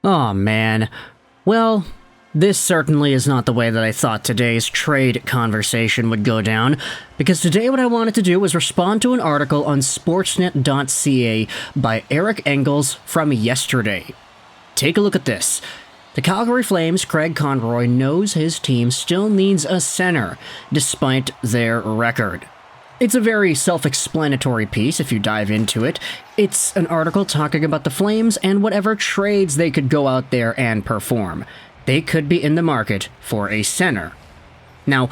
Aw, man. Well, this certainly is not the way that I thought today's trade conversation would go down, because today what I wanted to do was respond to an article on Sportsnet.ca by Eric Engels from yesterday. Take a look at this. The Calgary Flames' Craig Conroy knows his team still needs a center, despite their record. It's a very self-explanatory piece if you dive into it. It's an article talking about the Flames and whatever trades they could go out there and perform. They could be in the market for a center. Now,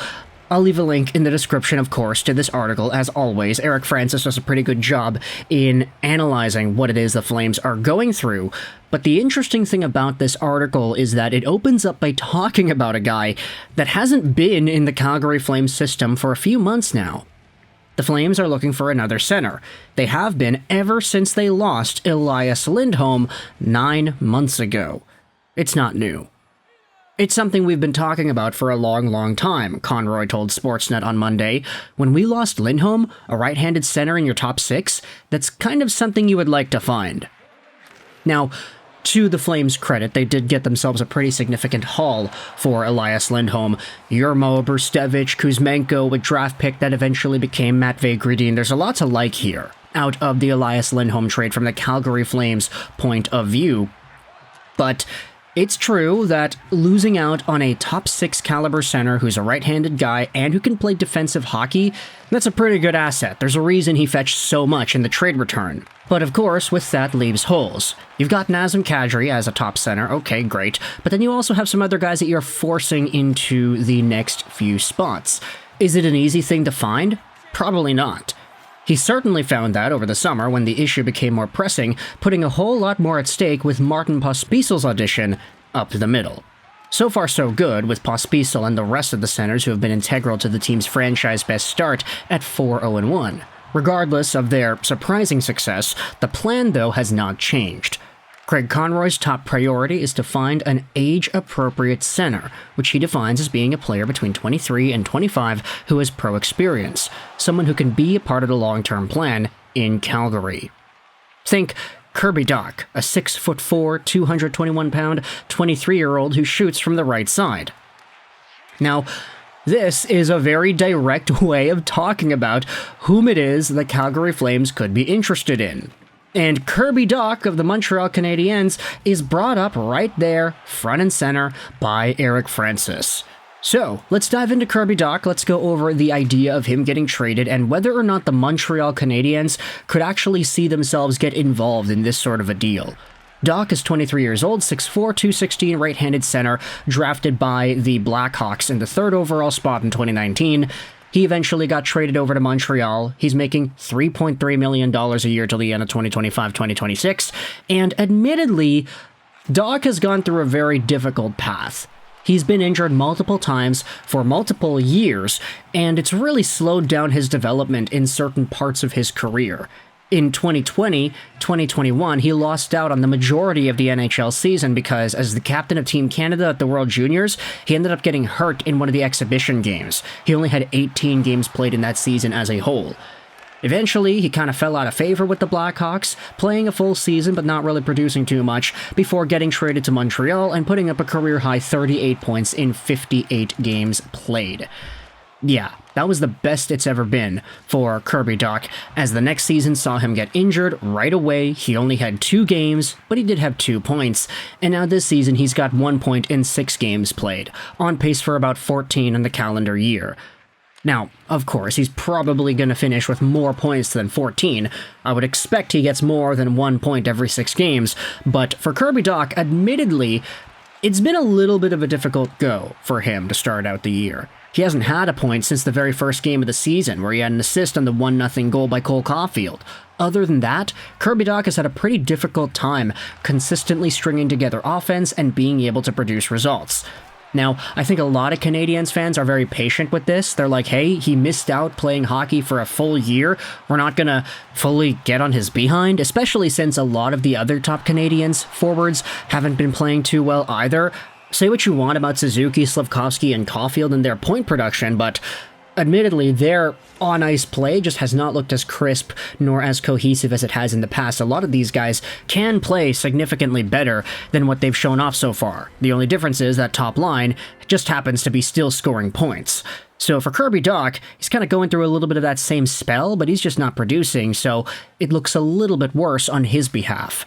I'll leave a link in the description, of course, to this article. As always, Eric Francis does a pretty good job in analyzing what it is the Flames are going through. But the interesting thing about this article is that it opens up by talking about a guy that hasn't been in the Calgary Flames system for a few months now. The Flames are looking for another center. They have been ever since they lost Elias Lindholm 9 months ago. It's not new. It's something we've been talking about for a long time, Conroy told Sportsnet on Monday. When we lost Lindholm, a right-handed center in your top 6, that's kind of something you would like to find. Now, to the Flames' credit, they did get themselves a pretty significant haul for Elias Lindholm. Yermo, Brustevich, Kuzmenko, a draft pick that eventually became Matvei Gridin. There's a lot to like here, out of the Elias Lindholm trade from the Calgary Flames' point of view. But it's true that losing out on a top 6 caliber center who's a right-handed guy and who can play defensive hockey, that's a pretty good asset. There's a reason he fetched so much in the trade return. But of course, with that leaves holes. You've got Nazem Kadri as a top center, okay, great, but then you also have some other guys that you're forcing into the next few spots. Is it an easy thing to find? Probably not. He certainly found that over the summer when the issue became more pressing, putting a whole lot more at stake with Martin Pospisil's audition up the middle. So far so good, with Pospisil and the rest of the centers who have been integral to the team's franchise best start at 4-0-1. Regardless of their surprising success, the plan though has not changed. Craig Conroy's top priority is to find an age-appropriate center, which he defines as being a player between 23 and 25 who has pro experience, someone who can be a part of the long-term plan in Calgary. Think Kirby Dach, a 6'4", 221-pound, 23-year-old who shoots from the right side. Now, this is a very direct way of talking about whom it is the Calgary Flames could be interested in. And Kirby Dach of the Montreal Canadiens is brought up right there, front and center, by Eric Francis. So, let's dive into Kirby Dach. Let's go over the idea of him getting traded and whether or not the Montreal Canadiens could actually see themselves get involved in this sort of a deal. Dach is 23 years old, 6'4", 216, right-handed center, drafted by the Blackhawks in the 3rd overall spot in 2019. He eventually got traded over to Montreal. He's making $3.3 million a year till the end of 2025-2026, and admittedly, Dach has gone through a very difficult path. He's been injured multiple times for multiple years, and it's really slowed down his development in certain parts of his career. In 2020-2021, he lost out on the majority of the NHL season because, as the captain of Team Canada at the World Juniors, he ended up getting hurt in one of the exhibition games. He only had 18 games played in that season as a whole. Eventually, he kind of fell out of favor with the Blackhawks, playing a full season but not really producing too much, before getting traded to Montreal and putting up a career-high 38 points in 58 games played. Yeah, that was the best it's ever been for Kirby Dach, as the next season saw him get injured right away. He only had 2 games, but he did have 2 points, and now this season he's got 1 point in 6 games played, on pace for about 14 in the calendar year. Now, of course, he's probably going to finish with more points than 14. I would expect he gets more than 1 point every 6 games, but for Kirby Dach, admittedly, it's been a little bit of a difficult go for him to start out the year. He hasn't had a point since the very first game of the season, where he had an assist on the 1-0 goal by Cole Caulfield. Other than that, Kirby Dach has had a pretty difficult time consistently stringing together offense and being able to produce results. Now, I think a lot of Canadiens fans are very patient with this. They're like, hey, he missed out playing hockey for a full year. We're not going to fully get on his behind, especially since a lot of the other top Canadiens forwards haven't been playing too well either. Say what you want about Suzuki, Slafkovsky, and Caulfield and their point production, but Admittedly, their on-ice play just has not looked as crisp nor as cohesive as it has in the past. A lot of these guys can play significantly better than what they've shown off so far. The only difference is that top line just happens to be still scoring points. So for Kirby Dach, he's kind of going through a little bit of that same spell, but he's just not producing, so it looks a little bit worse on his behalf.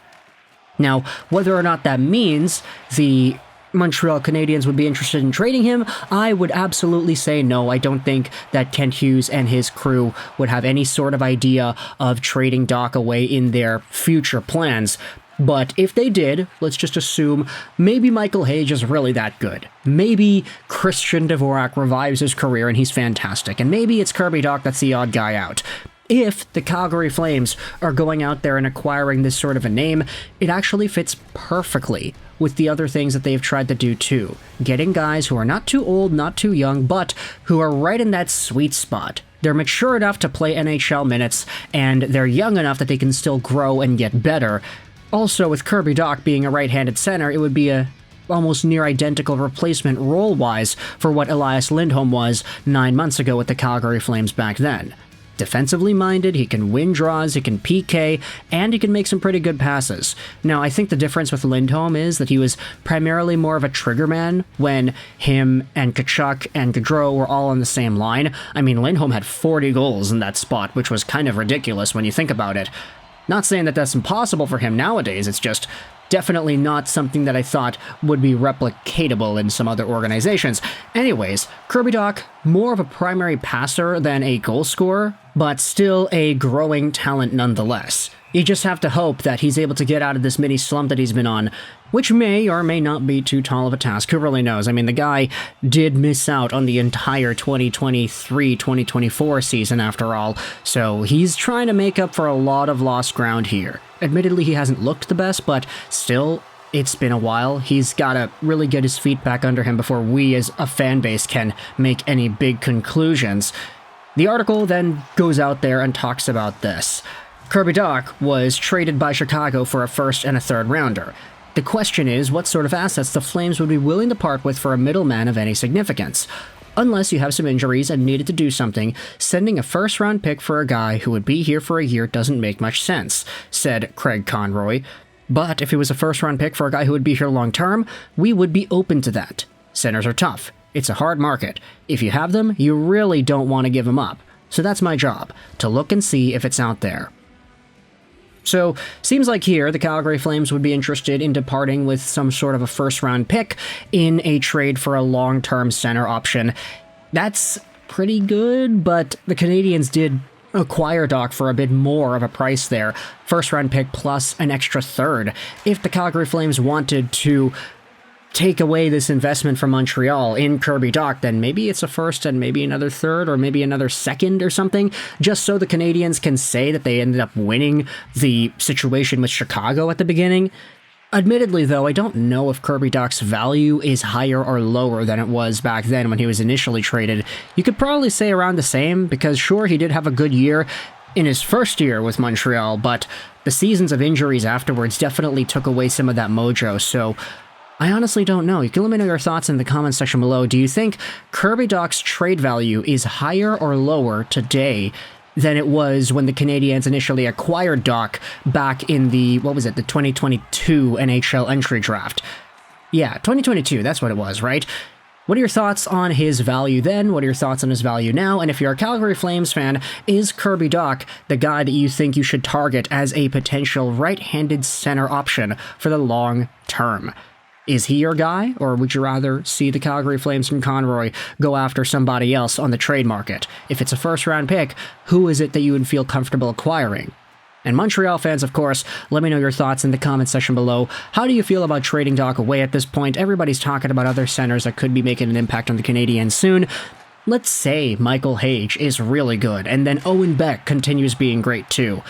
Now, whether or not that means the Montreal Canadiens would be interested in trading him, I would absolutely say no. I don't think that Kent Hughes and his crew would have any sort of idea of trading Dach away in their future plans. But if they did, let's just assume maybe Michael Hage is really that good. Maybe Christian Dvorak revives his career and he's fantastic. And maybe it's Kirby Dach that's the odd guy out. If the Calgary Flames are going out there and acquiring this sort of a name, it actually fits perfectly with the other things that they've tried to do too. Getting guys who are not too old, not too young, but who are right in that sweet spot. They're mature enough to play NHL minutes, and they're young enough that they can still grow and get better. Also, with Kirby Dach being a right-handed center, it would be a almost near identical replacement role-wise for what Elias Lindholm was 9 months ago with the Calgary Flames back then. Defensively minded, he can win draws, he can PK, and he can make some pretty good passes. Now, I think the difference with Lindholm is that he was primarily more of a trigger man when him and Tkachuk and Gaudreau were all on the same line. I mean, Lindholm had 40 goals in that spot, which was kind of ridiculous when you think about it. Not saying that that's impossible for him nowadays, it's just definitely not something that I thought would be replicatable in some other organizations. Anyways, Kirby Dach, more of a primary passer than a goal scorer, but still a growing talent nonetheless. You just have to hope that he's able to get out of this mini slump that he's been on, which may or may not be too tall of a task. Who really knows? I mean, the guy did miss out on the entire 2023-2024 season after all, so he's trying to make up for a lot of lost ground here. Admittedly, he hasn't looked the best, but still, it's been a while. He's got to really get his feet back under him before we as a fan base can make any big conclusions. The article then goes out there and talks about this. Kirby Dach was traded by Chicago for a first and a third rounder. The question is what sort of assets the Flames would be willing to part with for a middleman of any significance. Unless you have some injuries and needed to do something, sending a first-round pick for a guy who would be here for a year doesn't make much sense, said Craig Conroy. But if it was a first-round pick for a guy who would be here long-term, we would be open to that. Centers are tough. It's a hard market. If you have them, you really don't want to give them up. So that's my job, to look and see if it's out there. So, seems like here the Calgary Flames would be interested in departing with some sort of a first-round pick in a trade for a long-term center option. That's pretty good, but the Canadiens did acquire Dach for a bit more of a price there. First-round pick plus an extra third. If the Calgary Flames wanted to take away this investment from Montreal in Kirby Dach, then maybe it's a first and maybe another third or maybe another second or something, just so the Canadiens can say that they ended up winning the situation with Chicago at the beginning. Admittedly, though, I don't know if Kirby Dach's value is higher or lower than it was back then when he was initially traded. You could probably say around the same, because sure, he did have a good year in his first year with Montreal, but the seasons of injuries afterwards definitely took away some of that mojo, so I honestly don't know. You can let me know your thoughts in the comments section below. Do you think Kirby Dach's trade value is higher or lower today than it was when the Canadiens initially acquired Dach back in the, the 2022 NHL Entry Draft? Yeah, 2022, that's what it was, right? What are your thoughts on his value then? What are your thoughts on his value now? And if you're a Calgary Flames fan, is Kirby Dach the guy that you think you should target as a potential right-handed center option for the long term? Is he your guy, or would you rather see the Calgary Flames and Conroy go after somebody else on the trade market? If it's a first-round pick, who is it that you would feel comfortable acquiring? And Montreal fans, of course, let me know your thoughts in the comment section below. How do you feel about trading Dach away at this point? Everybody's talking about other centers that could be making an impact on the Canadiens soon. Let's say Michael Hage is really good, and then Owen Beck continues being great too.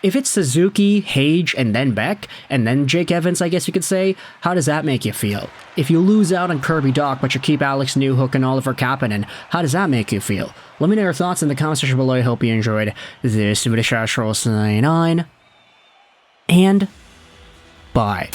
If it's Suzuki, Hage, and then Beck, and then Jake Evans, I guess you could say, how does that make you feel? If you lose out on Kirby Dach, but you keep Alex Newhook and Oliver Kapanen, how does that make you feel? Let me know your thoughts in the comment section below. I hope you enjoyed this video. Sign on, and bye.